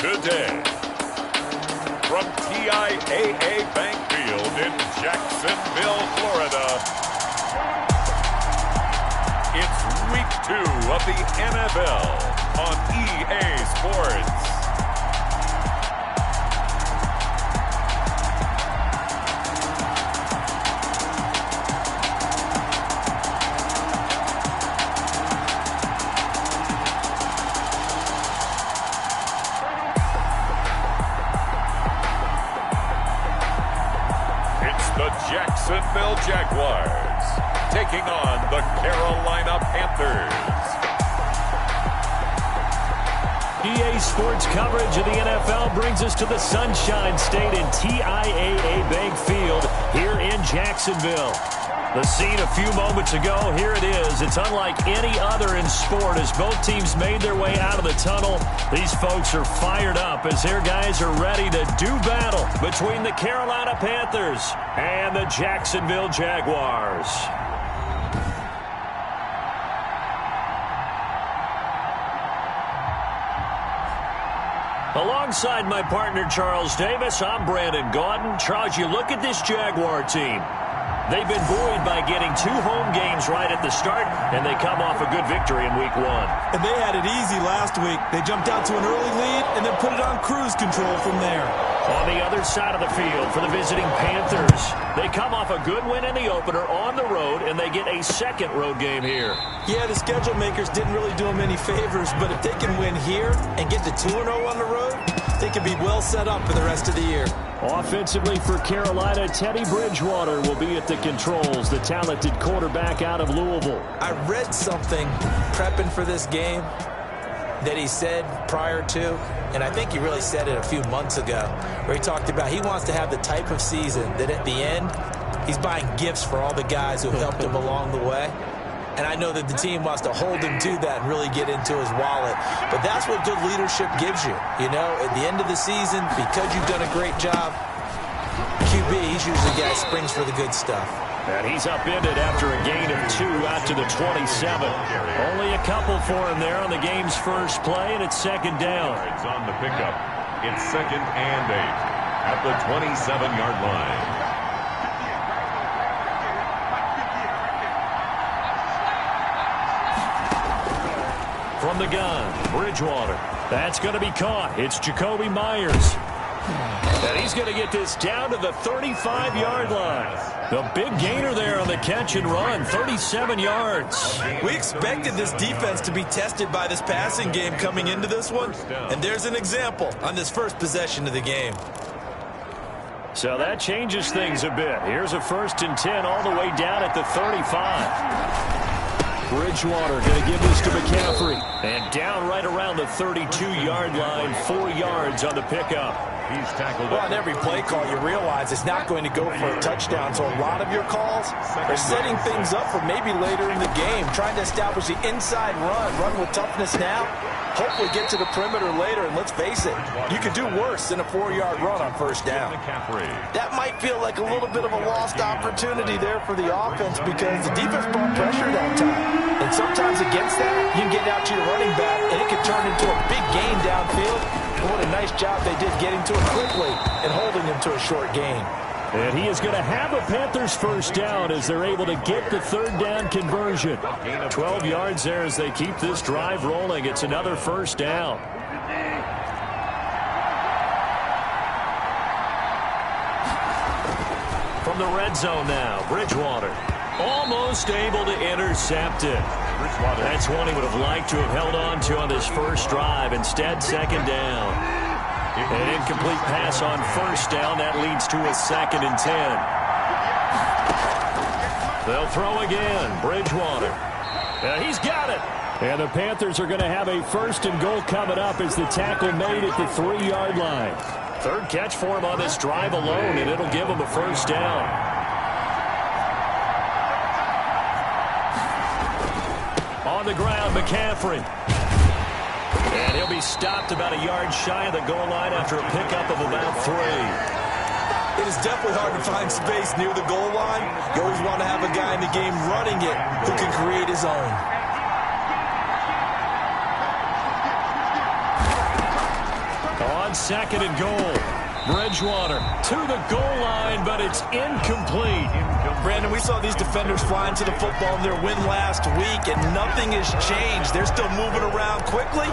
today. From TIAA Bank Field in Jacksonville, Florida, it's Week 2 of the NFL on EA Sports. Jacksonville Jaguars taking on the Carolina Panthers. EA Sports coverage of the NFL brings us to the Sunshine State in TIAA Bank Field here in Jacksonville. The scene a few moments ago, here it is. It's unlike any other in sport as both teams made their way out of the tunnel. These folks are fired up as their guys are ready to do battle between the Carolina Panthers and the Jacksonville Jaguars. Alongside my partner Charles Davis, I'm Brandon Gaudin. Charles, you look at this Jaguar team. They've been buoyed by getting 2 home games right at the start, and they come off a good victory in Week 1. And they had it easy last week. They jumped out to an early lead and then put it on cruise control from there. On the other side of the field for the visiting Panthers, they come off a good win in the opener on the road, and they get a second road game here. Yeah, the schedule makers didn't really do them any favors, but if they can win here and get to 2-0 on the road, they can be well set up for the rest of the year. Offensively for Carolina, Teddy Bridgewater will be at the controls, the talented quarterback out of Louisville. I read something prepping for this game that he said prior to, and I think he really said it a few months ago, where he talked about he wants to have the type of season that at the end, he's buying gifts for all the guys who helped him along the way. And I know that the team wants to hold him to that and really get into his wallet. But that's what good leadership gives you. You know, at the end of the season, because you've done a great job, QB, he's usually the guy who springs for the good stuff. And he's upended after a gain of 2 out to the 27. Only a couple for him there on the game's first play, and it's second down. It's on the pickup. It's 2nd and 8 at the 27-yard line. From the gun, Bridgewater. That's going to be caught. It's Jakobi Meyers. And he's going to get this down to the 35-yard line. The big gainer there on the catch and run, 37 yards. We expected this defense to be tested by this passing game coming into this one, and there's an example on this first possession of the game. So that changes things a bit. Here's a 1st and 10 all the way down at the 35. Bridgewater going to give this to McCaffrey. And down right around the 32-yard line, 4 yards on the pickup. He's tackled. Well, on every play call, you realize it's not going to go for a touchdown. So a lot of your calls are setting things up for maybe later in the game, trying to establish the inside run with toughness now. Hopefully get to the perimeter later, and let's face it, you could do worse than a 4-yard run on first down. That might feel like a little bit of a lost opportunity there for the offense because the defense brought pressure that time. And sometimes against that, you can get out to your running back, and it can turn into a big gain downfield. And what a nice job they did getting to it quickly and holding him to a short gain. And he is going to have a Panthers first down as they're able to get the 3rd down conversion. 12 yards there as they keep this drive rolling. It's another first down. From the red zone now, Bridgewater almost able to intercept it. That's one he would have liked to have held on to on this first drive. Instead, 2nd down. An incomplete pass on first down. That leads to a 2nd and 10. They'll throw again. Bridgewater. And he's got it. And the Panthers are going to have a 1st and goal coming up as the tackle made at the 3-yard line. 3rd catch for him on this drive alone, and it'll give him a first down. On the ground, McCaffrey. And he'll be stopped about a yard shy of the goal line after a pickup of about 3. It is definitely hard to find space near the goal line. You always want to have a guy in the game running it who can create his own. On second and goal. Bridgewater to the goal line, but it's incomplete. Brandon, we saw these defenders fly into the football in their win last week, and nothing has changed. They're still moving around quickly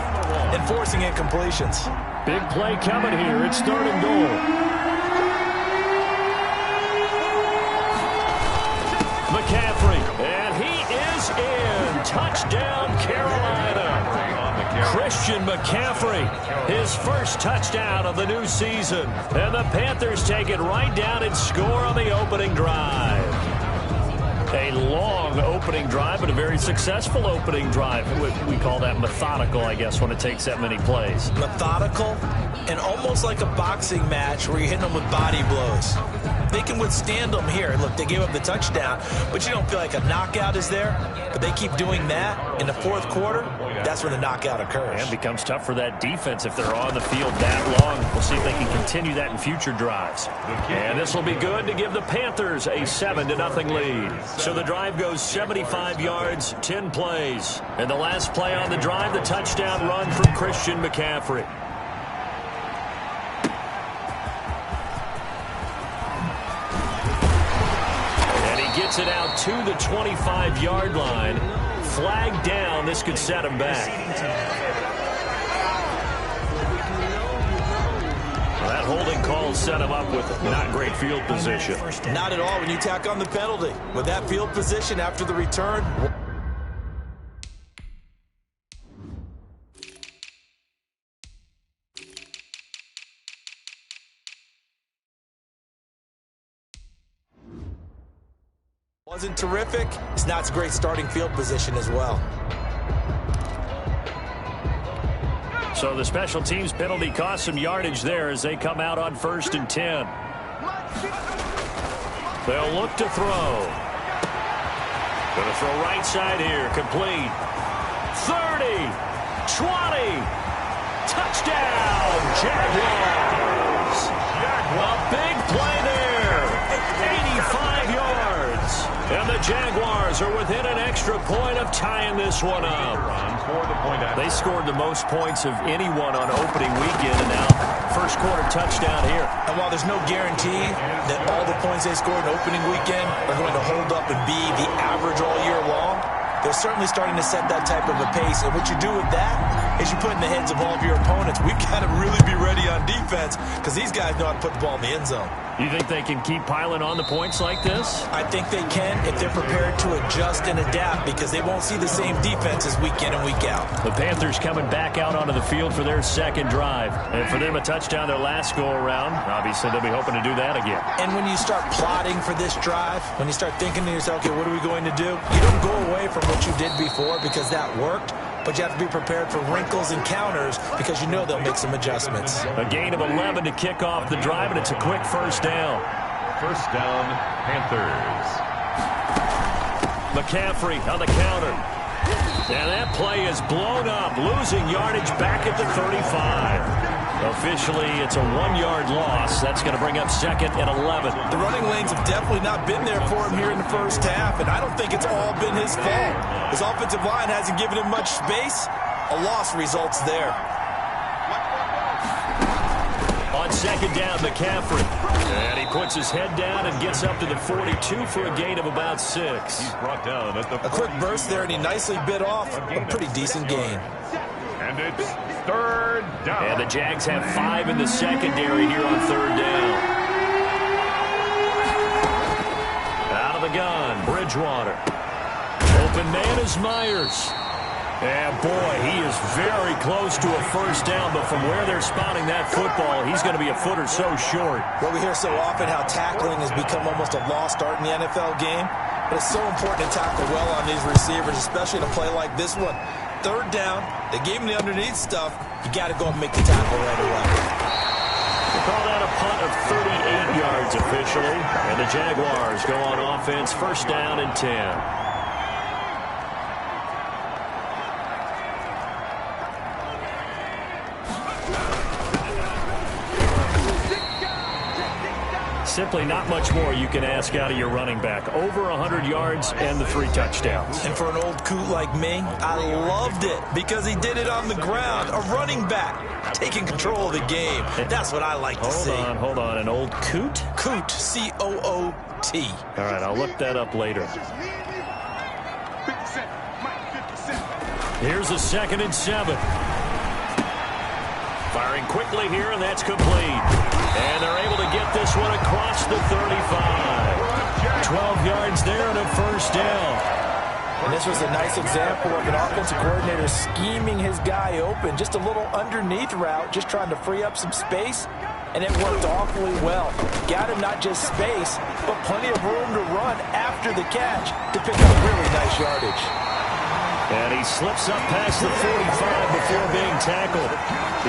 and forcing incompletions. Big play coming here. It's third and goal. McCaffrey, and he is in. Touchdown, Carolina. Christian McCaffrey, his first touchdown of the new season. And the Panthers take it right down and score on the opening drive. A long opening drive, but a very successful opening drive. We call that methodical, I guess, when it takes that many plays. Methodical and almost like a boxing match where you're hitting them with body blows. They can withstand them here. Look, they gave up the touchdown, but you don't feel like a knockout is there. But they keep doing that in the fourth quarter. That's when the knockout occurs. And it becomes tough for that defense if they're on the field that long. We'll see if they can continue that in future drives. And this will be good to give the Panthers a 7-0 lead. So the drive goes 75 yards, 10 plays. And the last play on the drive, the touchdown run from Christian McCaffrey. Gets it out to the 25-yard line. Flag down. This could set him back. Well, that holding call set him up with not great field position. Not at all when you tack on the penalty. With that field position after the return. Wasn't terrific. It's not a great starting field position as well. So the special teams penalty cost some yardage there as they come out on 1st and 10. They'll look to throw. Going to throw right side here. Complete. 30. 20. Touchdown. Jaguars. A big play there. 85 yards. And the Jaguars are within an extra point of tying this one up. They scored the most points of anyone on opening weekend, and now first quarter touchdown here. And while there's no guarantee that all the points they scored in opening weekend are going to hold up and be the average all year long, they're certainly starting to set that type of a pace. And what you do with that is you put in the heads of all of your opponents, we've got to really be ready on defense because these guys know how to put the ball in the end zone. You think they can keep piling on the points like this? I think they can if they're prepared to adjust and adapt because they won't see the same defenses week in and week out. The Panthers coming back out onto the field for their second drive. And for them, a touchdown their last go-around. Obviously, they'll be hoping to do that again. And when you start plotting for this drive, when you start thinking to yourself, okay, what are we going to do? You don't go away from what you did before because that worked. But you have to be prepared for wrinkles and counters because you know they'll make some adjustments. A gain of 11 to kick off the drive, and it's a quick first down. First down, Panthers. McCaffrey on the counter. And that play is blown up, losing yardage back at the 35. Officially, it's a 1-yard loss. That's going to bring up 2nd and 11. The running lanes have definitely not been there for him here in the first half, and I don't think it's all been his fault. His offensive line hasn't given him much space. A loss results there. On 2nd down, McCaffrey. And he puts his head down and gets up to the 42 for a gain of about 6. He's brought down at the a quick burst there, and he nicely bit off a pretty decent gain. And it's 3rd down. And the Jags have 5 in the secondary here on 3rd down. Out of the gun, Bridgewater. Open man is Myers. And boy, he is very close to a first down, but from where they're spotting that football, he's going to be a foot or so short. Well, we hear so often how tackling has become almost a lost art in the NFL game, but it's so important to tackle well on these receivers, especially in a play like this one. 3rd down, they gave him the underneath stuff. You got to go and make the tackle right away. We'll call that a punt of 38 yards officially, and the Jaguars go on offense, 1st down and 10. simply not much more you can ask out of your running back. Over 100 yards and the 3 touchdowns. And for an old coot like me, I loved it because he did it on the ground. A running back taking control of the game. That's what I like to see. Hold on. An old coot? Coot, C-O-O-T. All right, I'll look that up later. Here's a 2nd and 7. Firing quickly here, and that's complete. And they're able to get this one across the 35. 12 yards there and a first down. And this was a nice example of an offensive coordinator scheming his guy open. Just a little underneath route, just trying to free up some space. And it worked awfully well. Got him not just space, but plenty of room to run after the catch to pick up really nice yardage. And he slips up past the 45 before being tackled.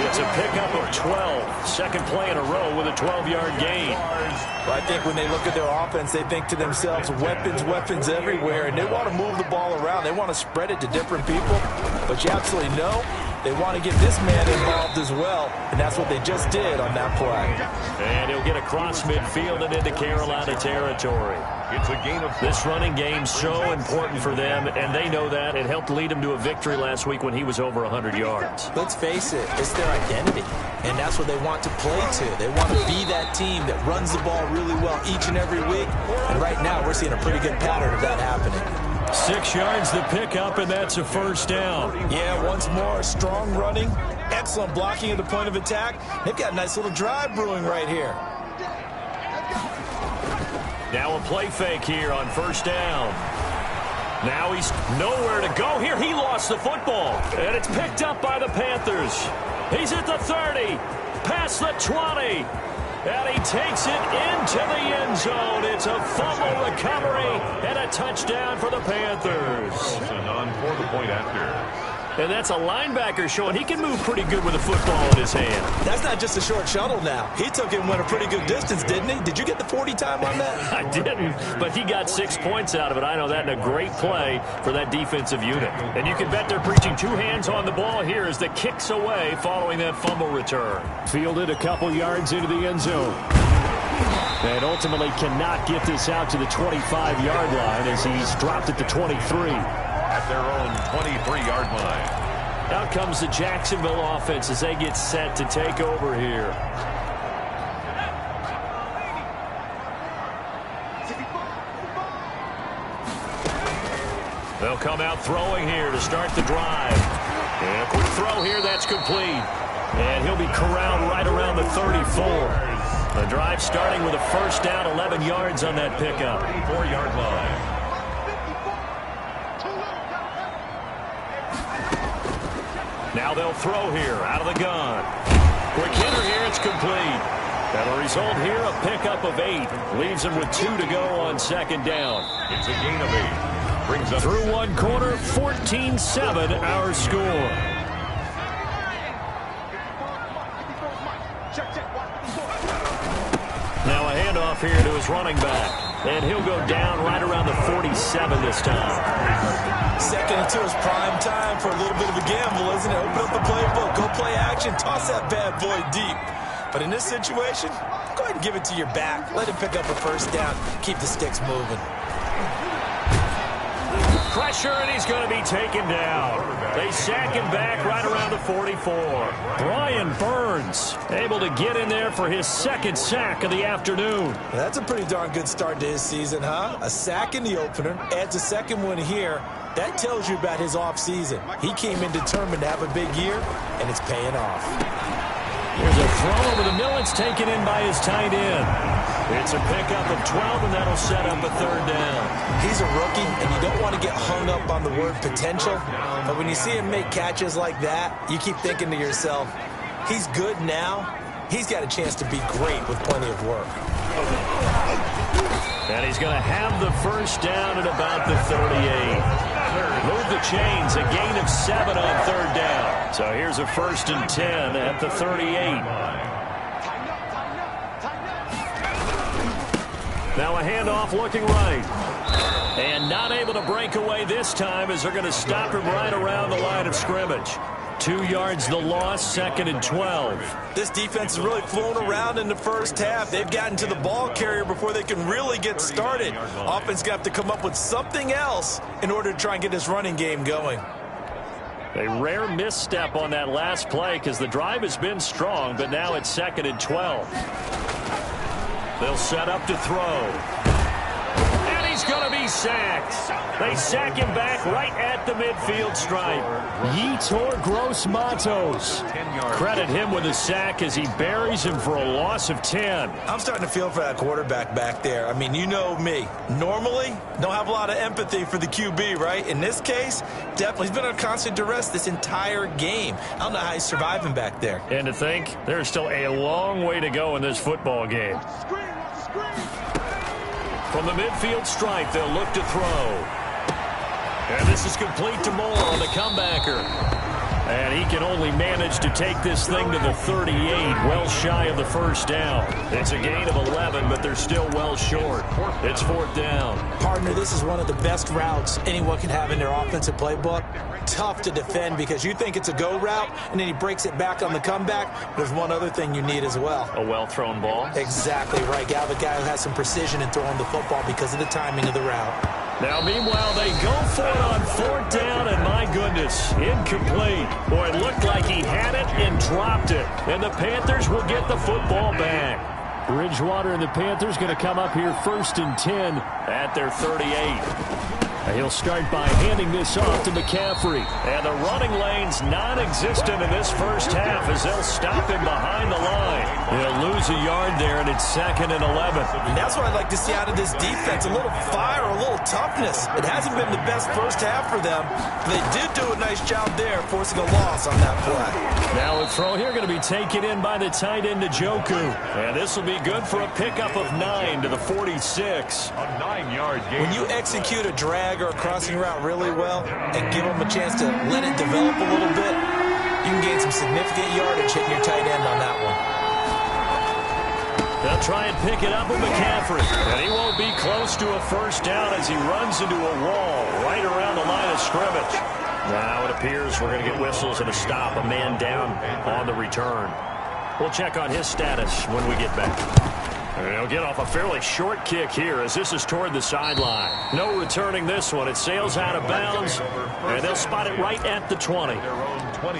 It's a pickup of 12. Second play in a row with a 12-yard gain. Well, I think when they look at their offense, they think to themselves, weapons everywhere, and they want to move the ball around. They want to spread it to different people. But you absolutely know they want to get this man involved as well, and that's what they just did on that play. And he'll get across midfield and into Carolina territory. It's a gain of... This running game's so important for them, and they know that. It helped lead them to a victory last week when he was over 100 yards. Let's face it, it's their identity, and that's what they want to play to. They want to be that team that runs the ball really well each and every week, and right now we're seeing a pretty good pattern of that happening. 6 yards the pickup, and that's a first down. Yeah, once more, strong running, excellent blocking at the point of attack. They've got a nice little drive brewing right here. Now a play fake here on first down. Now he's nowhere to go here. He lost the football, and it's picked up by the Panthers. He's at the 30, past the 20, and he takes it into the end zone. It's a fumble recovery and a touchdown for the Panthers. On for the point after. And that's a linebacker showing he can move pretty good with a football in his hand. That's not just a short shuttle now. He took it and went a pretty good distance, didn't he? Did you get the 40 time on that? I didn't, but he got 6 points out of it. I know that, and a great play for that defensive unit. And you can bet they're preaching 2 hands on the ball here as the kicks away following that fumble return. Fielded a couple yards into the end zone. And ultimately cannot get this out to the 25-yard line as he's dropped at the 23. At their own 23-yard line. Out comes the Jacksonville offense as they get set to take over here. They'll come out throwing here to start the drive. And a quick throw here, that's complete. And he'll be corralled right around the 34. The drive starting with a first down, 11 yards on that pickup. 34-yard line. Now they'll throw here out of the gun. Quick hitter here, it's complete. That'll result here a pickup of 8. Leaves them with 2 to go on second down. It's a gain of 8. Brings up through one quarter, 14-7 our score. Now a handoff here to his running back. And he'll go down right around the 47 this time. Second and 2 is prime time for a little bit of a gamble, isn't it? Open up the playbook, go play action, toss that bad boy deep. But in this situation, go ahead and give it to your back. Let him pick up a first down. Keep the sticks moving. Pressure, and he's going to be taken down. They sack him back right around the 44. Brian Burns able to get in there for his second sack of the afternoon. That's a pretty darn good start to his season, huh? A sack in the opener, adds a second one here. That tells you about his offseason. He came in determined to have a big year, and it's paying off. Here's a throw over the middle. It's taken in by his tight end. It's a pickup of 12, and that'll set up a third down. He's a rookie, and you don't want to get hung up on the word potential. But when you see him make catches like that, you keep thinking to yourself, he's good now. He's got a chance to be great with plenty of work. And he's going to have the first down at about the 38. Move the chains, a gain of 7 on third down. So here's a 1st and 10 at the 38. Now a handoff looking right. And not able to break away this time as they're going to stop him right around the line of scrimmage. 2 yards the loss, 2nd and 12. This defense has really flown around in the first half. They've gotten to the ball carrier before they can really get started. Offense got to come up with something else in order to try and get this running game going. A rare misstep on that last play because the drive has been strong, but now it's 2nd and 12. They'll set up to throw. And he's going to be sacked. They sack him back right at the midfield stripe. Yetur Gross-Matos. Credit him with a sack as he buries him for a loss of 10. I'm starting to feel for that quarterback back there. I mean, you know me. Normally, don't have a lot of empathy for the QB, right? In this case, definitely. He's been on constant duress this entire game. I don't know how he's surviving back there. And to think, there's still a long way to go in this football game. From the midfield stripe, they'll look to throw. And this is complete to Moore on the comebacker. And he can only manage to take this thing to the 38, well shy of the first down. It's a gain of 11, but they're still well short. It's 4th down. Partner, this is one of the best routes anyone can have in their offensive playbook. Tough to defend because you think it's a go route, and then he breaks it back on the comeback. There's one other thing you need as well. A well-thrown ball? Exactly right. Gal, the guy who has some precision in throwing the football because of the timing of the route. Now, meanwhile, they go for it on 4th down, and my goodness, incomplete. Boy, it looked like he had it and dropped it. And the Panthers will get the football back. Bridgewater and the Panthers going to come up here 1st and 10 at their 38. He'll start by handing this off to McCaffrey. And the running lane's non-existent in this first half as they'll stop him behind the line. He'll lose a yard there, and it's 2nd and 11. And that's what I'd like to see out of this defense, a little fire, a little toughness. It hasn't been the best first half for them. But they did do a nice job there, forcing a loss on that play. Now a throw here going to be taken in by the tight end, Njoku. And this will be good for a pickup of 9 to the 46. A 9-yard gain. When you execute a drag or a crossing route really well and give them a chance to let it develop a little bit, you can gain some significant yardage hitting your tight end on that one. They'll try and pick it up with McCaffrey. And he won't be close to a first down as he runs into a wall right around the line of scrimmage. Now it appears we're going to get whistles and a stop, a man down on the return. We'll check on his status when we get back. And he'll get off a fairly short kick here as this is toward the sideline. No returning this one. It sails out of bounds, and they'll spot it right at the 20.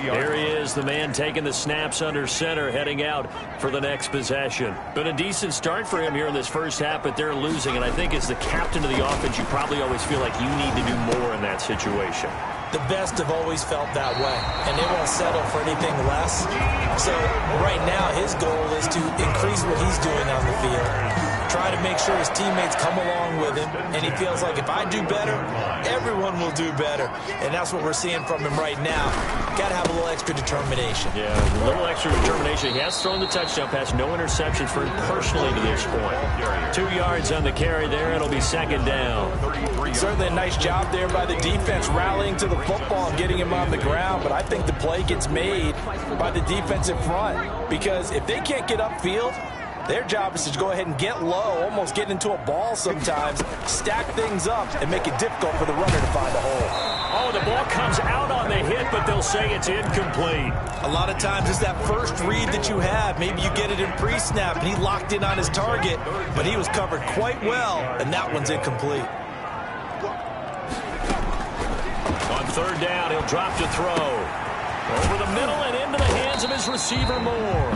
Here he is, the man taking the snaps under center, heading out for the next possession. Been a decent start for him here in this first half, but they're losing. And I think as the captain of the offense, you probably always feel like you need to do more in that situation. The best have always felt that way, and they won't settle for anything less. So right now his goal is to increase what he's doing on the field, try to make sure his teammates come along with him, and he feels like if I do better, everyone will do better. And that's what we're seeing from him right now. Got to have a little extra determination. Yeah, a little extra determination. He has thrown the touchdown pass, no interceptions for him personally to this point. 2 yards on the carry there. It'll be 2nd down. Certainly a nice job there by the defense rallying to the football and getting him on the ground, but I think the play gets made by the defensive front because if they can't get upfield, their job is to go ahead and get low, almost get into a ball sometimes, stack things up, and make it difficult for the runner to find a hole. Oh, the ball comes out on the hit, but they'll say it's incomplete. A lot of times it's that first read that you have. Maybe you get it in pre-snap, and he locked in on his target, but he was covered quite well, and that one's incomplete. On 3rd down, he'll drop to throw. Over the middle and into the hands of his receiver, Moore.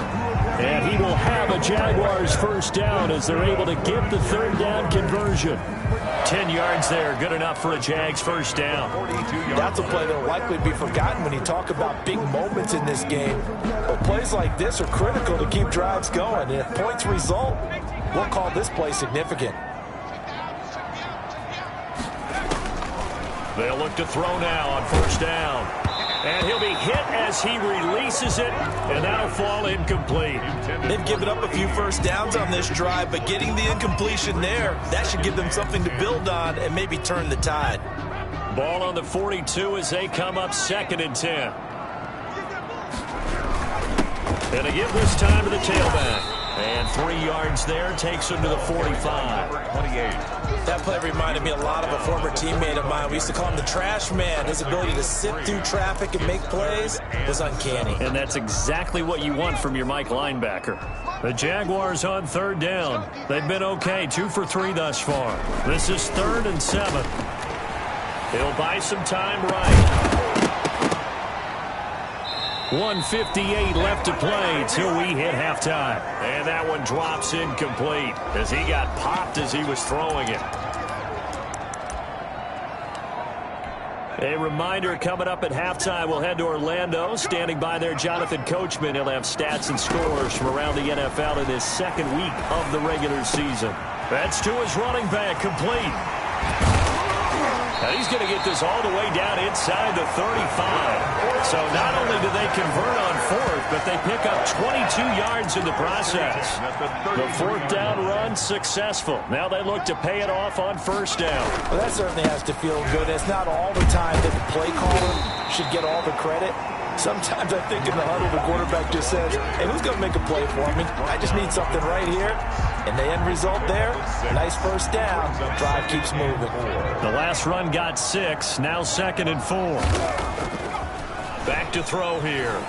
And he will have a Jaguars first down as they're able to get the 3rd down conversion. 10 yards there, good enough for a Jags first down. That's a play that will likely be forgotten when you talk about big moments in this game. But plays like this are critical to keep drives going. And if points result, we'll call this play significant. They'll look to throw now on 1st down. And he'll be hit as he releases it, and that'll fall incomplete. They've given up a few first downs on this drive, but getting the incompletion there, that should give them something to build on and maybe turn the tide. Ball on the 42 as they come up 2nd and 10. And they give this time to the tailback. And 3 yards there takes him to the 45. That play reminded me a lot of a former teammate of mine. We used to call him the trash man. His ability to sit through traffic and make plays was uncanny. And that's exactly what you want from your Mike linebacker. The Jaguars on third down. They've been okay, 2 for 3 thus far. This is 3rd and 7. He'll buy some time right. 1:58 left to play till we hit halftime. And that one drops incomplete as he got popped as he was throwing it. A reminder coming up at halftime, we'll head to Orlando. Standing by there, Jonathan Coachman. He'll have stats and scores from around the NFL in his second week of the regular season. That's to his running back, complete. Now he's going to get this all the way down inside the 35. So not only do they convert on 4th, but they pick up 22 yards in the process. The 4th down run successful. Now they look to pay it off on 1st down. Well, that certainly has to feel good. It's not all the time that the play caller should get all the credit. Sometimes I think in the huddle, the quarterback just says, hey, who's going to make a play for me? I just need something right here. And the end result there, nice 1st down. The drive keeps moving. The last run got 6. Now 2nd and 4. Back to throw here.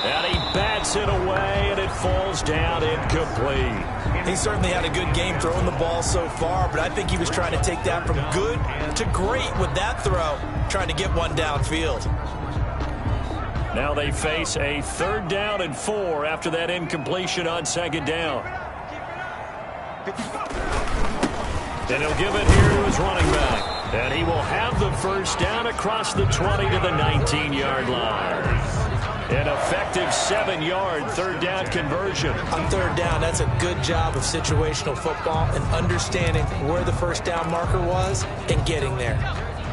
And he bats it away, and it falls down incomplete. He certainly had a good game throwing the ball so far, but I think he was trying to take that from good to great with that throw, trying to get one downfield. Now they face a 3rd down and 4 after that incompletion on 2nd down. And he'll give it here to his running back. And he will have the 1st down across the 20 to the 19-yard line. An effective 7-yard 3rd down conversion. On 3rd down, that's a good job of situational football and understanding where the 1st down marker was and getting there.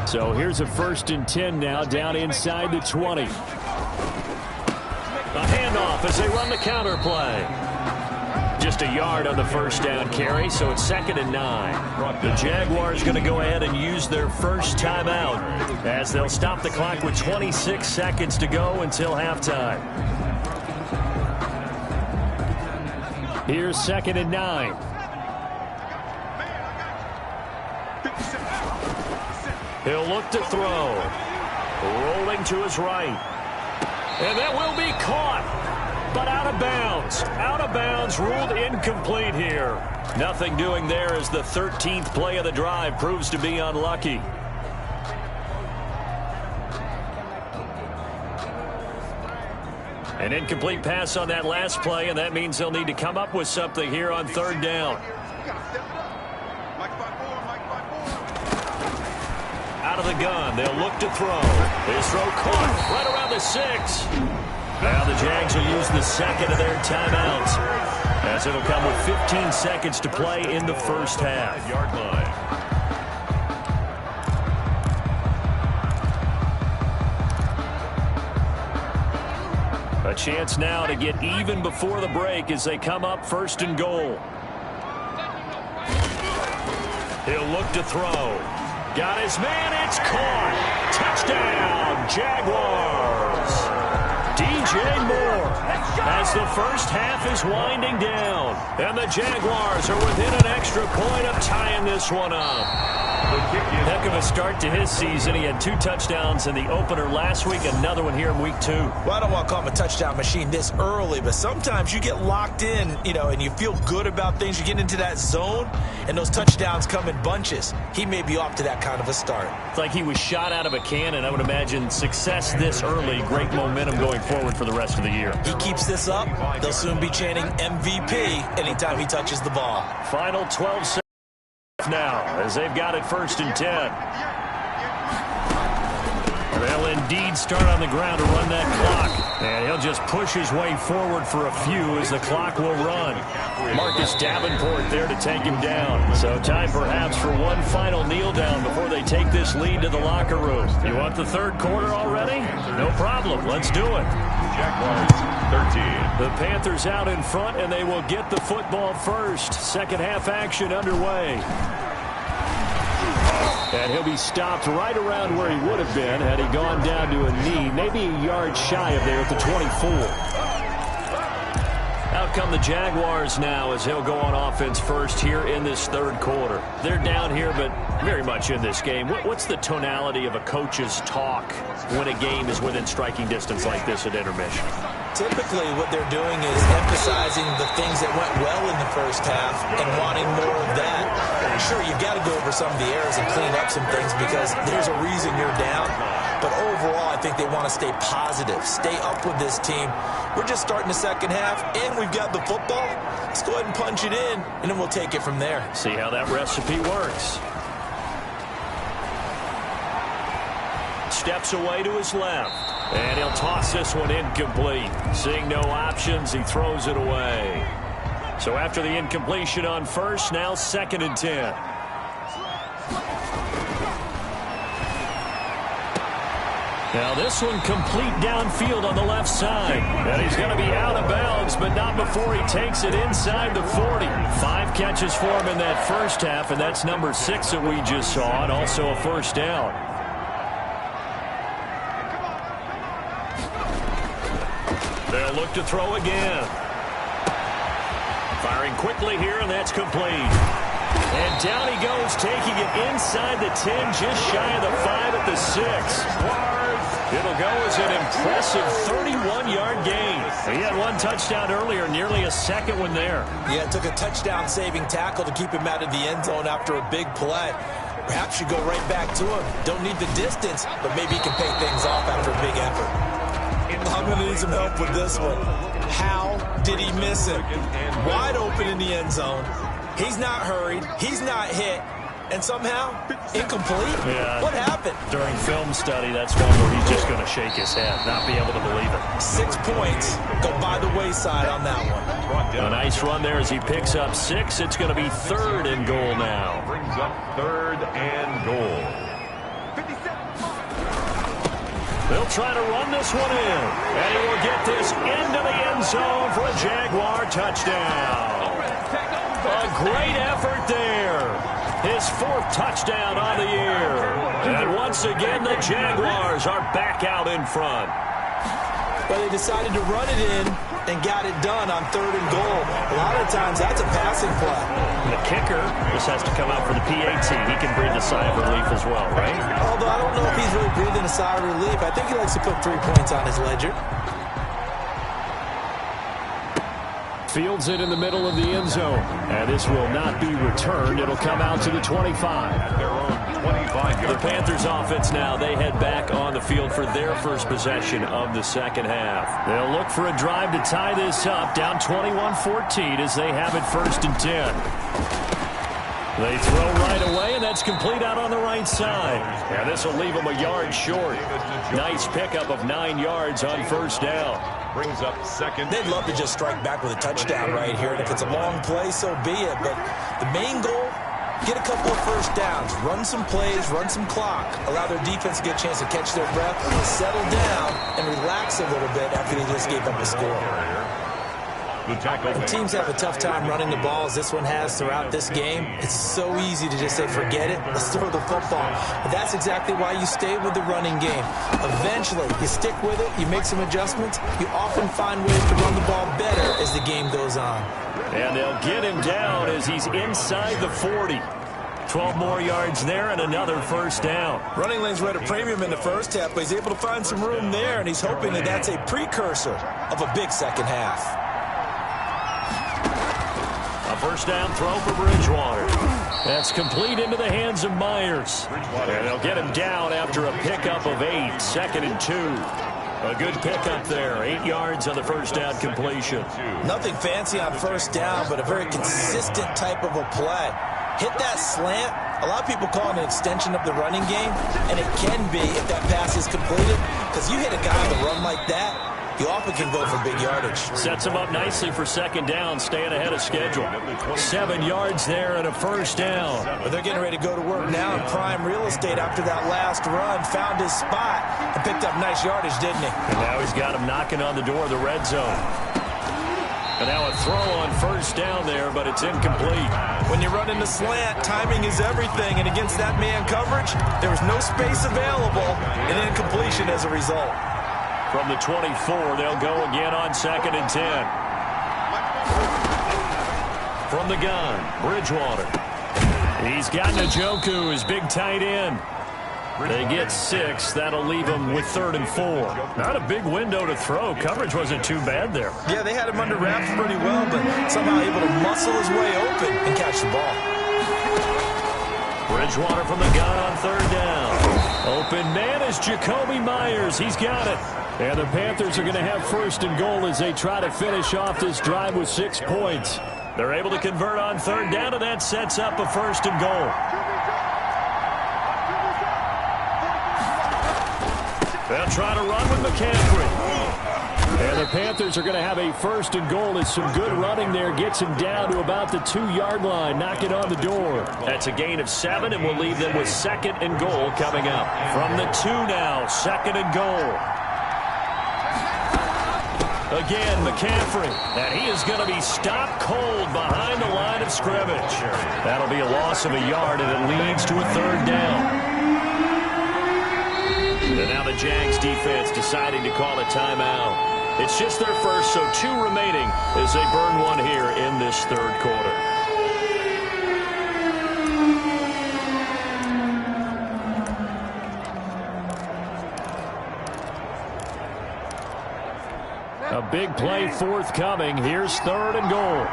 So here's a 1st and 10 now down inside the 20. A handoff as they run the counter play. Just a yard on the 1st down carry, so it's 2nd and 9. The Jaguars going to go ahead and use their first timeout as they'll stop the clock with 26 seconds to go until halftime. Here's 2nd and 9. He'll look to throw. Rolling to his right. And that will be caught. But out of bounds. Out of bounds, ruled incomplete here. Nothing doing there as the 13th play of the drive proves to be unlucky. An incomplete pass on that last play, and that means they'll need to come up with something here on 3rd down. Out of the gun, they'll look to throw. His throw caught right around the 6. Now the Jags will use the 2nd of their timeouts as it'll come with 15 seconds to play in the 1st half. Yard line. A chance now to get even before the break as they come up 1st and goal. He'll look to throw. Got his man, it's caught. Touchdown, Jaguars. DJ Moore as the 1st half is winding down. And the Jaguars are within an extra point of tying this one up. Heck of a start to his season. He had 2 touchdowns in the opener last week, another one here in week 2. Well, I don't want to call him a touchdown machine this early, but sometimes you get locked in, and you feel good about things. You get into that zone, and those touchdowns come in bunches. He may be off to that kind of a start. It's like he was shot out of a cannon. I would imagine success this early, great momentum going forward for the rest of the year. He keeps this up, they'll soon be chanting MVP anytime he touches the ball. Final 12 seconds now as they've got it 1st and 10. They'll indeed start on the ground to run that clock. And he'll just push his way forward for a few as the clock will run. Marcus Davenport there to take him down. So time perhaps for one final kneel down before they take this lead to the locker room. You want the 3rd quarter already? No problem. Let's do it. Jaguars 13. The Panthers out in front, and they will get the football first. 2nd half action underway. And he'll be stopped right around where he would have been had he gone down to a knee, maybe a yard shy of there at the 24. Out come the Jaguars now as he'll go on offense first here in this third quarter. They're down here, but very much in this game. What's the tonality of a coach's talk when a game is within striking distance like this at intermission? Typically, what they're doing is emphasizing the things that went well in the first half and wanting more of that. Sure, you've got to go over some of the errors and clean up some things because there's a reason you're down. But overall, I think they want to stay positive, stay up with this team. We're just starting the second half, and we've got the football. Let's go ahead and punch it in, and then we'll take it from there. See how that recipe works. Steps away to his left. And he'll toss this one incomplete. Seeing no options, he throws it away. So after the incompletion on first, now 2nd and 10. Now this one complete downfield on the left side. And he's going to be out of bounds, but not before he takes it inside the 40. 5 catches for him in that first half, and that's number 6 that we just saw, and also a first down. They'll look to throw again. Firing quickly here, and that's complete. And down he goes, taking it inside the 10, just shy of the 5 at the 6. It'll go as an impressive 31-yard gain. He had 1 touchdown earlier, nearly a second one there. Yeah, it took a touchdown-saving tackle to keep him out of the end zone after a big play. Perhaps you go right back to him. Don't need the distance, but maybe he can pay things off after a big effort. I'm going to need some help with this one. How did he miss it? Wide open in the end zone. He's not hurried. He's not hit. And somehow, incomplete? Yeah. What happened? During film study, that's one where he's just going to shake his head, not be able to believe it. 6 points go by the wayside on that one. A nice run there as he picks up 6. It's going to be 3rd and goal now. Brings up 3rd and goal. They'll try to run this one in. And he will get this into the end zone for a Jaguar touchdown. A great effort there. His 4th touchdown on the year. And once again, the Jaguars are back out in front. But they decided to run it in and got it done on 3rd and goal. A lot of times, that's a passing play. The kicker just has to come out for the PAT. He can breathe a sigh of relief as well, right? Although I don't know if he's really breathing a sigh of relief. I think he likes to put 3 points on his ledger. Fields it in the middle of the end zone. And this will not be returned. It'll come out to the 25. At their own 25-yard. The Panthers offense now, they head back on the field for their first possession of the second half. They'll look for a drive to tie this up, down 21-14 as they have it 1st and 10. They throw right away, and that's complete out on the right side. And this will leave them a yard short. Nice pickup of 9 yards on first down. Brings up 2nd. They'd love to just strike back with a touchdown right here. And if it's a long play, so be it. But the main goal, get a couple of first downs, run some plays, run some clock, allow their defense to get a chance to catch their breath, settle down, and relax a little bit after they just gave up a score. When teams have a tough time running the ball, as this one has throughout this game, it's so easy to just say, forget it, let's throw the football. But that's exactly why you stay with the running game. Eventually, you stick with it, you make some adjustments, you often find ways to run the ball better as the game goes on. And they'll get him down as he's inside the 40. 12 more yards there and another first down. Running lanes were at a premium in the first half, but he's able to find some room there, and he's hoping that that's a precursor of a big second half. A first down throw for Bridgewater. That's complete into the hands of Myers. And they'll get him down after a pickup of 8, 2nd and 2. A good pickup there, 8 yards on the first down completion. Nothing fancy on first down, but a very consistent type of a play. Hit that slant. A lot of people call it an extension of the running game, and it can be if that pass is completed, because you hit a guy on the run like that, you often can go for big yardage. Sets him up nicely for second down, staying ahead of schedule. 7 yards there and a first down. But they're getting ready to go to work now in prime real estate after that last run. Found his spot and picked up nice yardage, didn't he? And now he's got him knocking on the door of the red zone. And now a throw on first down there, but it's incomplete. When you run in the slant, timing is everything. And against that man coverage, there was no space available, and incompletion as a result. From the 24, they'll go again on 2nd and 10. From the gun, Bridgewater. He's got Njoku, his big tight end. They get 6. That'll leave them with 3rd and 4. Not a big window to throw. Coverage wasn't too bad there. Yeah, they had him under wraps pretty well, but somehow able to muscle his way open and catch the ball. Bridgewater from the gun on 3rd down. Open man is Jakobi Meyers. He's got it. And the Panthers are going to have 1st and goal as they try to finish off this drive with 6 points. They're able to convert on 3rd down, and that sets up a 1st and goal. They'll try to run with McCaffrey. And the Panthers are going to have a 1st and goal. It's some good running there. Gets him down to about the 2-yard line. Knock it on the door. That's a gain of 7, and we'll leave them with 2nd and goal coming up. From the 2 now, 2nd and goal. Again, McCaffrey. And he is going to be stopped cold behind the line of scrimmage. That'll be a loss of a yard, and it leads to a 3rd down. And now the Jags defense deciding to call a timeout. It's just their first, so 2 remaining as they burn one here in this 3rd quarter. A big play forthcoming. Here's 3rd and goal.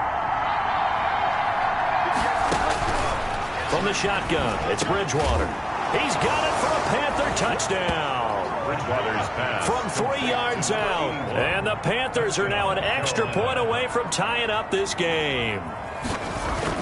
From the shotgun, it's Bridgewater. He's got it for a Panther touchdown. Bridgewater's pass. From 3 yards out. And the Panthers are now an extra point away from tying up this game.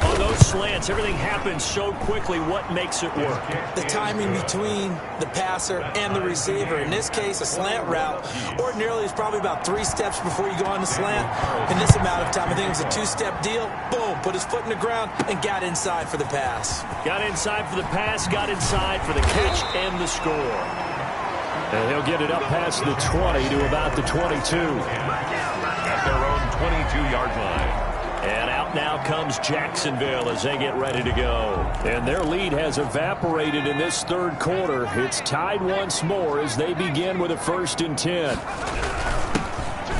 On those slants, everything happens so quickly. What makes it work? The timing between the passer and the receiver. In this case, a slant route ordinarily is probably about 3 steps before you go on the slant. In this amount of time, I think it was a 2-step deal. Boom, put his foot in the ground and got inside for the pass. Got inside for the pass, got inside for the catch and the score. And he'll get it up past the 20 to about the 22. At their own 22-yard line. And out now comes Jacksonville as they get ready to go. And their lead has evaporated in this 3rd quarter. It's tied once more as they begin with a 1st and 10.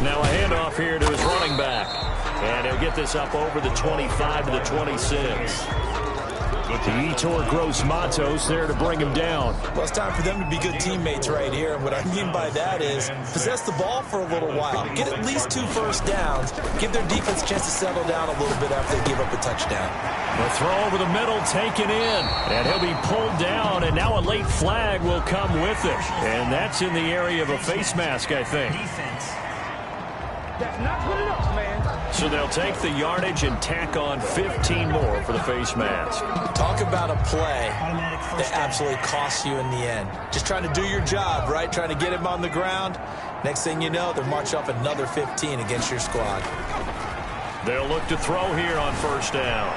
Now a handoff here to his running back. And he'll get this up over the 25 to the 26. Yetur Gross-Matos there to bring him down. Well, it's time for them to be good teammates right here. And what I mean by that is possess the ball for a little while. Get at least 2 first downs. Give their defense a chance to settle down a little bit after they give up a touchdown. The throw over the middle taken in. And he'll be pulled down. And now a late flag will come with it. And that's in the area of a face mask, I think. That's not good enough, man. So they'll take the yardage and tack on 15 more for the face mask. Talk about a play that absolutely costs you in the end. Just trying to do your job, right? Trying to get him on the ground. Next thing you know, they'll march off another 15 against your squad. They'll look to throw here on 1st down.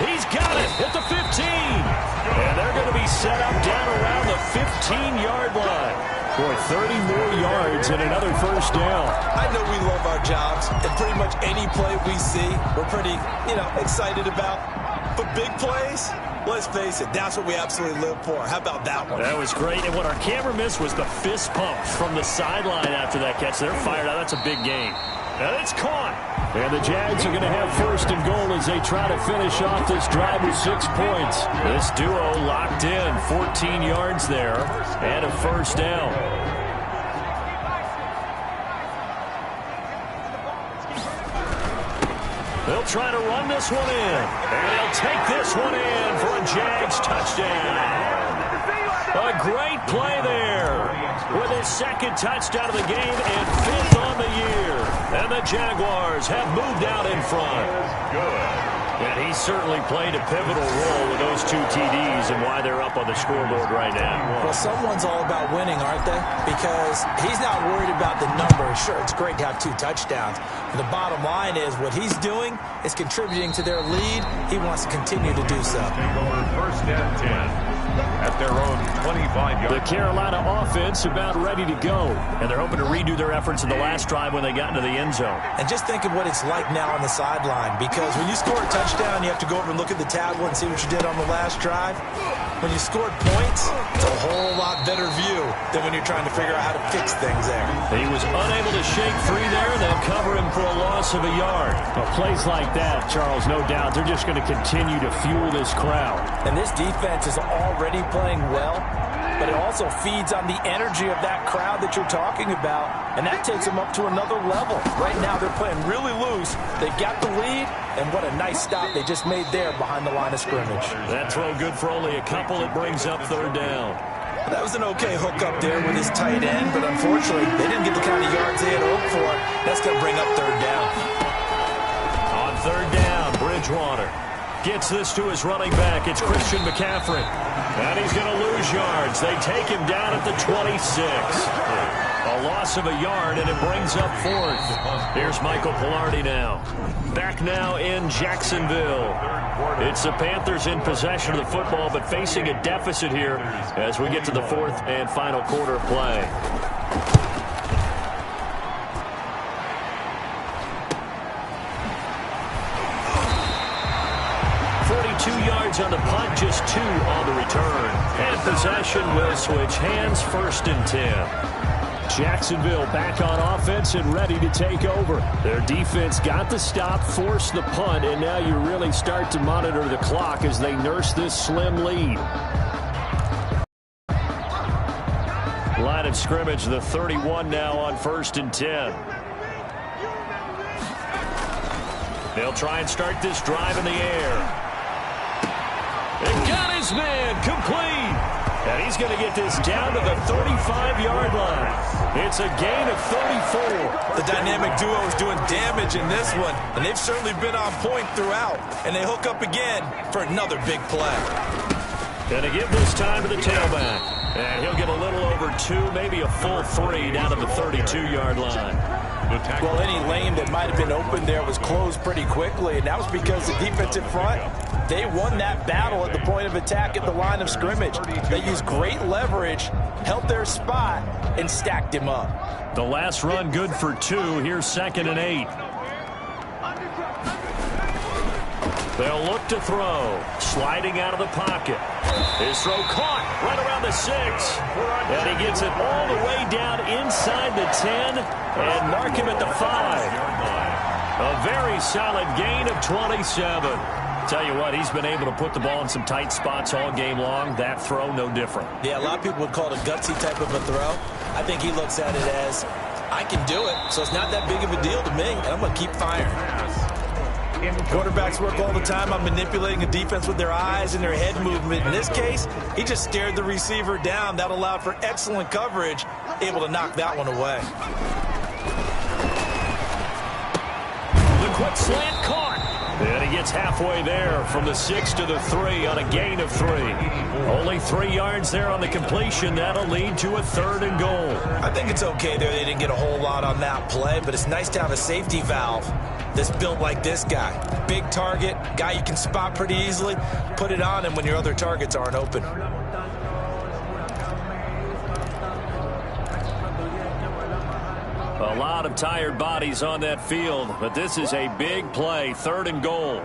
He's got it at the 15. And they're going to be set up down around the 15-yard line. Boy, 30 more yards and another 1st down. I know we love our jobs, and pretty much any play we see, we're pretty, excited about. But big plays, let's face it, that's what we absolutely live for. How about that one? That was great. And what our camera missed was the fist pump from the sideline after that catch. They're fired out. That's a big game. And it's caught. And the Jags are going to have 1st and goal as they try to finish off this drive with 6 points. This duo locked in, 14 yards there, and a 1st down. They'll try to run this one in. And they'll take this one in for a Jags touchdown. A great play there with his 2nd touchdown of the game and 5th on the year. And the Jaguars have moved out in front. Good. And he certainly played a pivotal role with those 2 TDs and why they're up on the scoreboard right now. Well, someone's all about winning, aren't they? Because he's not worried about the number. Sure, it's great to have 2 touchdowns. But the bottom line is what he's doing is contributing to their lead. He wants to continue to do so. Take over 1st and 10. at their own 25-yard. The Carolina offense about ready to go. And they're hoping to redo their efforts in the last drive when they got into the end zone. And just think of what it's like now on the sideline, because when you score a touchdown, you have to go over and look at the tablet and see what you did on the last drive. When you scored points, it's a whole lot better view than when you're trying to figure out how to fix things there. He was unable to shake free there. They'll cover him for a loss of a yard. Well, plays like that, Charles, no doubt, they're just going to continue to fuel this crowd. And this defense is already playing well, but it also feeds on the energy of that crowd that you're talking about, and that takes them up to another level. Right now, they're playing really loose. They've got the lead, and what a nice stop they just made there behind the line of scrimmage. That throw good for only a couple. It brings up third down. That was an okay hook up there with his tight end, but unfortunately, they didn't get the kind of yards they had hoped for. That's going to bring up third down. On third down, Bridgewater gets this to his running back. It's Christian McCaffrey. And he's going to lose yards. They take him down at the 26. A loss of a yard, and it brings up fourth. Here's Michael Palardy now. Back now in Jacksonville. It's the Panthers in possession of the football, but facing a deficit here as we get to the fourth and final quarter of play. On the punt, just 2 on the return. And possession will switch hands, 1st and 10. Jacksonville back on offense and ready to take over. Their defense got the stop, forced the punt, and now you really start to monitor the clock as they nurse this slim lead. Line of scrimmage, the 31 now on 1st and 10. They'll try and start this drive in the air. And got his man complete. And he's going to get this down to the 35-yard line. It's a gain of 34. The dynamic duo is doing damage in this one, and they've certainly been on point throughout. And they hook up again for another big play. Going to give this time to the tailback. And he'll get a little over 2, maybe a full 3 down to the 32-yard line. Well, any lane that might have been open there was closed pretty quickly, and that was because the defensive front, they won that battle at the point of attack at the line of scrimmage. They used great leverage, held their spot, and stacked him up. The last run good for 2. Here's 2nd and 8. They'll look to throw. Sliding out of the pocket. His throw caught right around the 6. And he gets it all the way down inside the 10 and mark him at the 5. A very solid gain of 27. Tell you what, he's been able to put the ball in some tight spots all game long. That throw, no different. Yeah, a lot of people would call it a gutsy type of a throw. I think he looks at it as, I can do it, so it's not that big of a deal to me, and I'm going to keep firing. Quarterbacks work all the time on manipulating a defense with their eyes and their head movement. In this case, he just stared the receiver down. That allowed for excellent coverage, able to knock that one away. The quick slant caught. And he gets halfway there from the 6 to the 3 on a gain of 3. Only 3 yards there on the completion. That'll lead to a 3rd and goal. I think it's okay there. They didn't get a whole lot on that play, but it's nice to have a safety valve that's built like this guy. Big target, guy you can spot pretty easily. Put it on him when your other targets aren't open. A lot of tired bodies on that field, but this is a big play. 3rd and goal.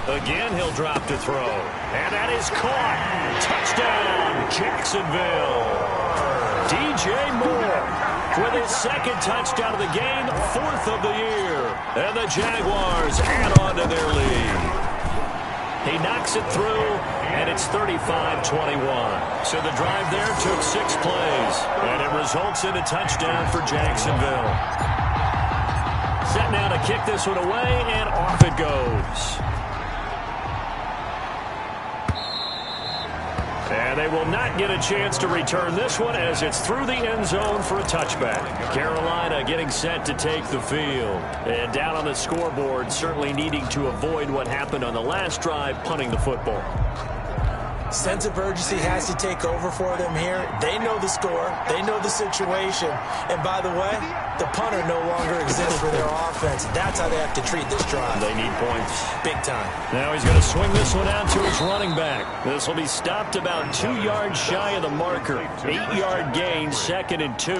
Again, he'll drop to throw. And that is caught. Touchdown, Jacksonville. DJ Moore with his 2nd touchdown of the game, 4th of the year. And the Jaguars add on to their lead. He knocks it through, and it's 35-21. So the drive there took 6 plays, and it results in a touchdown for Jacksonville. Set now to kick this one away, and off it goes. And they will not get a chance to return this one as it's through the end zone for a touchback. Carolina getting set to take the field. And down on the scoreboard, certainly needing to avoid what happened on the last drive, punting the football. Sense of urgency has to take over for them here. They know the score. They know the situation. And by the way, the punter no longer exists for their offense. That's how they have to treat this drive. They need points. Big time. Now he's going to swing this one out to his running back. This will be stopped about 2 yards shy of the marker. 8-yard gain, 2nd and 2.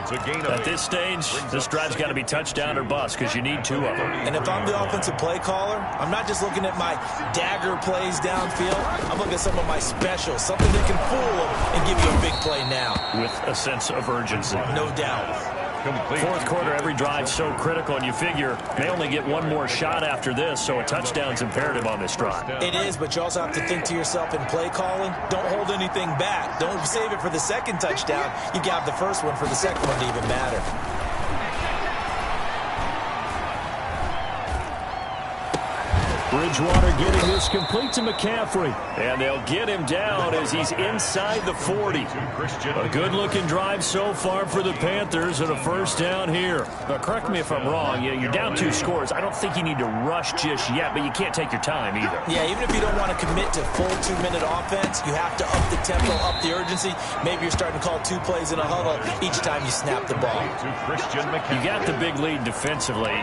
It's a gain of At this stage, this drive's got to be touchdown or bust because you need 2 of them. And if I'm the offensive play caller, I'm not just looking at my dagger plays downfield. I'm looking at some of my specials, something that can fool them and give you a big play now. With a sense of urgency. No doubt. complete. Fourth quarter, every drive so critical, and you figure they only get one more shot after this, so a touchdown's imperative on this drive. It is, but you also have to think to yourself in play calling, don't hold anything back. Don't save it for the second touchdown. You got the first one for the second one to even matter. Bridgewater getting this complete to McCaffrey. And they'll get him down as he's inside the 40. A good-looking drive so far for the Panthers and a first down here. Now, correct me if I'm wrong. You're down 2 scores. I don't think you need to rush just yet, but you can't take your time either. Yeah, even if you don't want to commit to full 2-minute offense, you have to up the tempo, up the urgency. Maybe you're starting to call 2 plays in a huddle each time you snap the ball. You got the big lead defensively,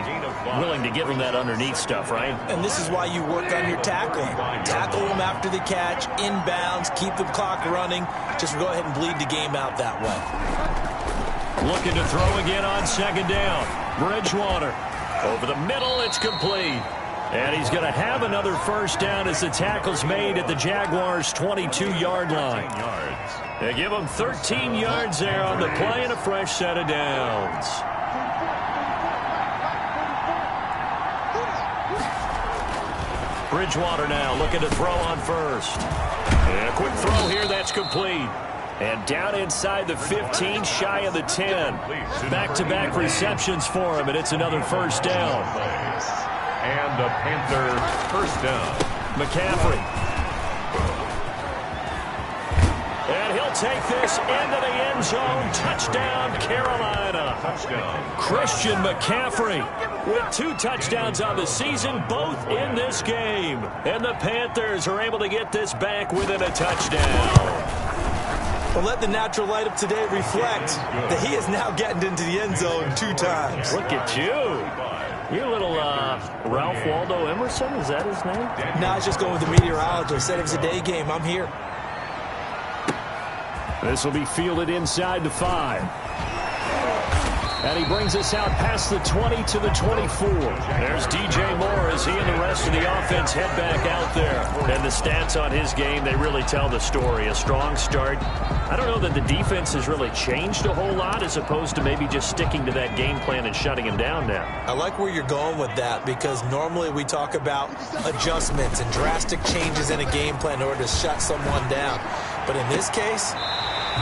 willing to give them that underneath stuff, right? And this is why you work on your tackling. Tackle them after the catch, inbounds, keep the clock running. Just go ahead and bleed the game out that way. Looking to throw again on second down. Bridgewater. Over the middle, it's complete. And he's going to have another first down as the tackle's made at the Jaguars' 22-yard line. They give him 13 yards there on the play and a fresh set of downs. Bridgewater now looking to throw on first. And a quick throw here, that's complete. And down inside the 15, shy of the 10. Back-to-back receptions for him, and it's another first down. And the Panther first down. McCaffrey. And he'll take this into the end zone. Touchdown, Carolina. Touchdown. Christian McCaffrey with 2 touchdowns on the season, both in this game. And the Panthers are able to get this back within a touchdown. Well, let the natural light of today reflect that he is now getting into the end zone 2 times. Look at you. You're a little Ralph Waldo Emerson, is that his name? Now it's just going with the meteorologist. Said it was a day game. I'm here. This will be fielded inside the 5. And he brings us out past the 20 to the 24. There's DJ Moore as he and the rest of the offense head back out there. And the stats on his game, they really tell the story. A strong start. I don't know that the defense has really changed a whole lot as opposed to maybe just sticking to that game plan and shutting him down now. I like where you're going with that because normally we talk about adjustments and drastic changes in a game plan in order to shut someone down. But in this case,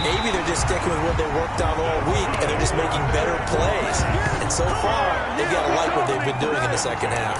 maybe they're just sticking with what they worked out all week and they're just making better plays. And so far, they've got to like what they've been doing in the second half.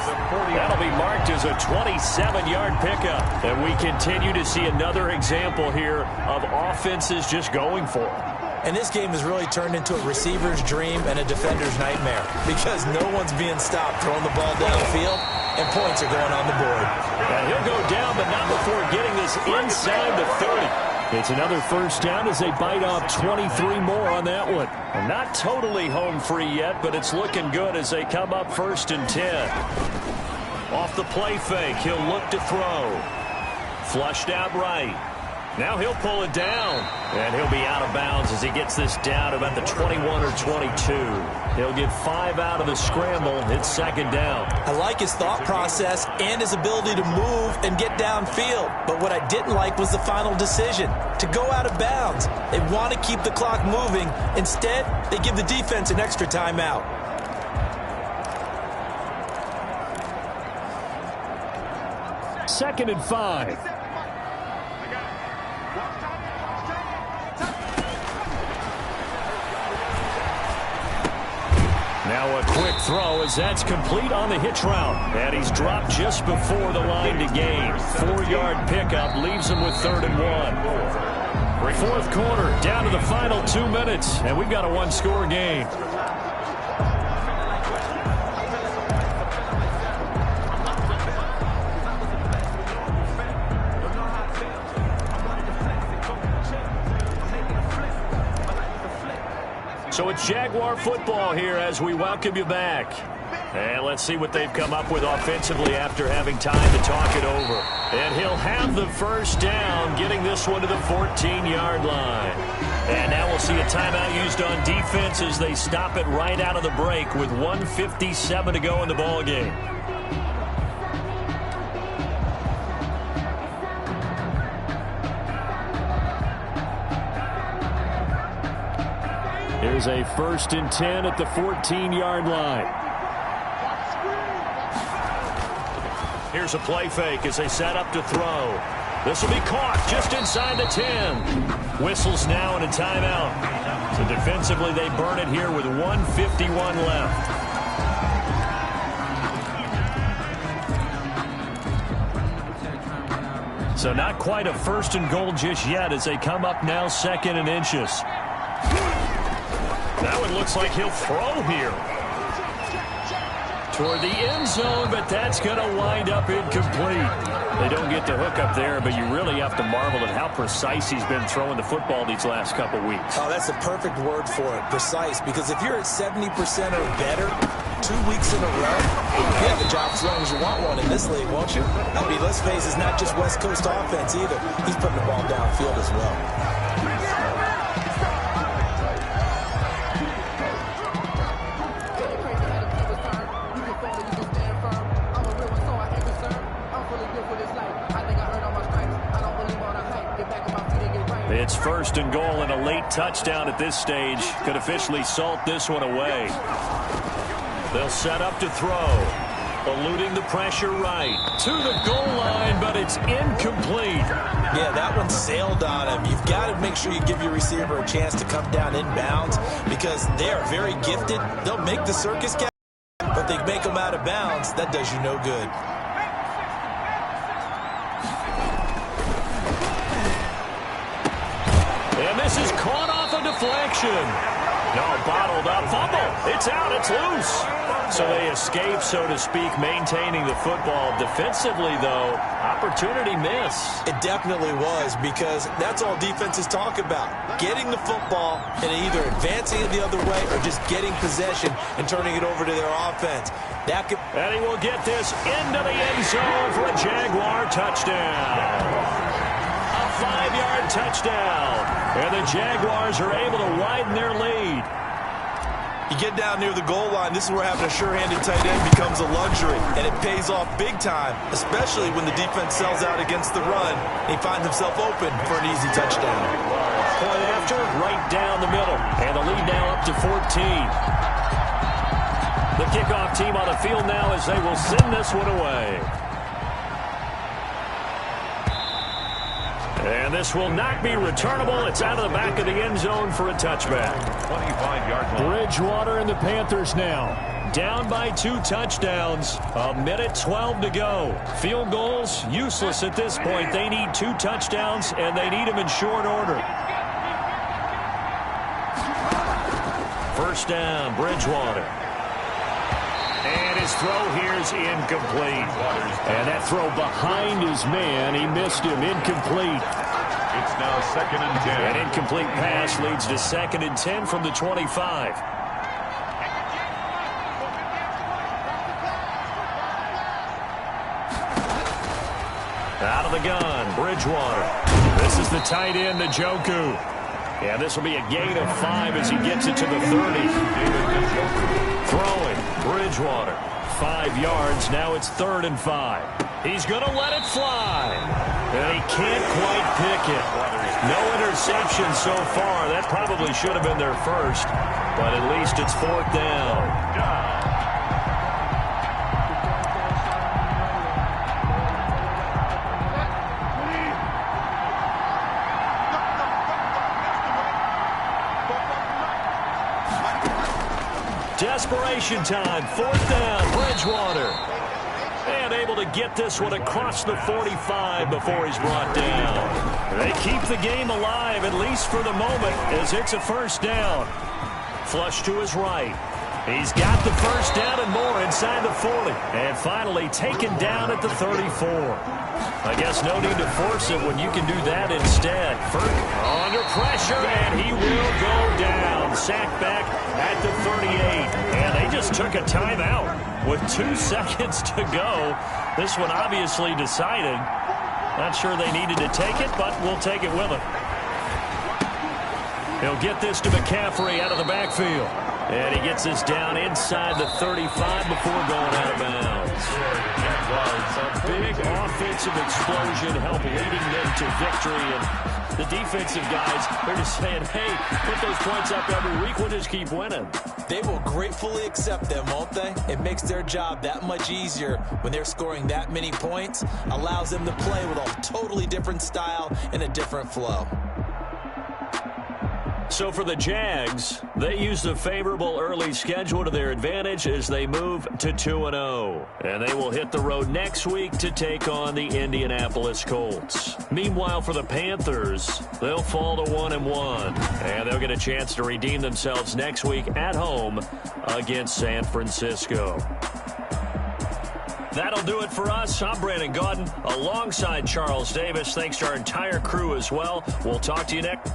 That'll be marked as a 27-yard pickup. And we continue to see another example here of offenses just going for it. And this game has really turned into a receiver's dream and a defender's nightmare because no one's being stopped throwing the ball downfield and points are going on the board. And he'll go down, but not before getting this inside the 30. It's another first down as they bite off 23 more on that one. And not totally home free yet, but it's looking good as they come up 1st and 10. Off the play fake, he'll look to throw. Flushed out right. Now he'll pull it down. And he'll be out of bounds as he gets this down about the 21 or 22. He'll get 5 out of the scramble. It's second down. I like his thought process and his ability to move and get downfield. But what I didn't like was the final decision, to go out of bounds. They want to keep the clock moving. Instead, they give the defense an extra timeout. Second and 5. Now a quick throw as that's complete on the hitch route. And he's dropped just before the line to gain. 4-yard pickup leaves him with 3rd and 1. Fourth quarter, down to the final 2 minutes. And we've got a 1-score game. So it's Jaguar football here as we welcome you back. And let's see what they've come up with offensively after having time to talk it over. And he'll have the first down, getting this one to the 14-yard line. And now we'll see a timeout used on defense as they stop it right out of the break with 1:57 to go in the ballgame. Here's a 1st and 10 at the 14-yard line. Here's a play fake as they set up to throw. This will be caught just inside the 10. Whistles now and a timeout. So defensively they burn it here with 1:51 left. So not quite a 1st and goal just yet as they come up now 2nd and inches. Now it looks like he'll throw here toward the end zone, but that's going to wind up incomplete. They don't get the hook up there, but you really have to marvel at how precise he's been throwing the football these last couple weeks. Oh, that's a perfect word for it, precise, because if you're at 70% or better 2 weeks in a row, you have a job as long as you want one in this league, won't you? I mean, let's face it, it's not just West Coast offense either. He's putting the ball downfield as well. It's 1st and goal and a late touchdown at this stage could officially salt this one away. They'll set up to throw. Eluding the pressure right to the goal line, but it's incomplete. Yeah, that one sailed on him. You've got to make sure you give your receiver a chance to come down inbounds because they are very gifted. They'll make the circus catch, but they make them out of bounds. That does you no good. And this is caught off a deflection. No, bottled up. Fumble. It's out. It's loose. So they escape, so to speak, maintaining the football. Defensively, though, opportunity miss. It definitely was because that's all defenses talk about. Getting the football and either advancing it the other way or just getting possession and turning it over to their offense. And he will get this into the end zone for a Jaguar touchdown. 5-yard touchdown. And the Jaguars are able to widen their lead. You get down near the goal line, this is where having a sure-handed tight end becomes a luxury. And it pays off big time, especially when the defense sells out against the run. And he finds himself open for an easy touchdown. Point after, right down the middle. And the lead now up to 14. The kickoff team on the field now as they will send this one away. And this will not be returnable. It's out of the back of the end zone for a touchback. 25-yard line. Bridgewater and the Panthers now down by 2 touchdowns. 1:12 to go. Field goals useless at this point. They need 2 touchdowns, and they need them in short order. First down, Bridgewater. And his throw here is incomplete. And that throw behind his man, he missed him. Incomplete. It's now 2nd and 10. An incomplete pass leads to 2nd and 10 from the 25. Out of the gun, Bridgewater. This is the tight end, Njoku. And this will be a gain of 5 as he gets it to the 30. Throwing, Bridgewater. 5 yards, now it's 3rd and 5. He's going to let it fly. And he can't quite pick it. No interception so far. That probably should have been their first. But at least it's 4th down. Desperation time, 4th down, Bridgewater. And able to get this one across the 45 before he's brought down. They keep the game alive, at least for the moment, as it's a first down. Flush to his right. He's got the first down and more inside the 40. And finally taken down at the 34. I guess no need to force it when you can do that instead. Ferg under pressure, and he will go down. and sacked back at the 38. And they just took a timeout with 2 seconds to go. This one obviously decided. Not sure they needed to take it, but we'll take it with them. He'll get this to McCaffrey out of the backfield. And he gets this down inside the 35 before going out of bounds. A big offensive explosion helped leading them to victory. And the defensive guys, they're just saying, hey, put those points up every week. We'll just keep winning. They will gratefully accept them, won't they? It makes their job that much easier when they're scoring that many points. Allows them to play with a totally different style and a different flow. So for the Jags, they use the favorable early schedule to their advantage as they move to 2-0. And they will hit the road next week to take on the Indianapolis Colts. Meanwhile, for the Panthers, they'll fall to 1-1. And they'll get a chance to redeem themselves next week at home against San Francisco. That'll do it for us. I'm Brandon Gaudin alongside Charles Davis. Thanks to our entire crew as well. We'll talk to you next.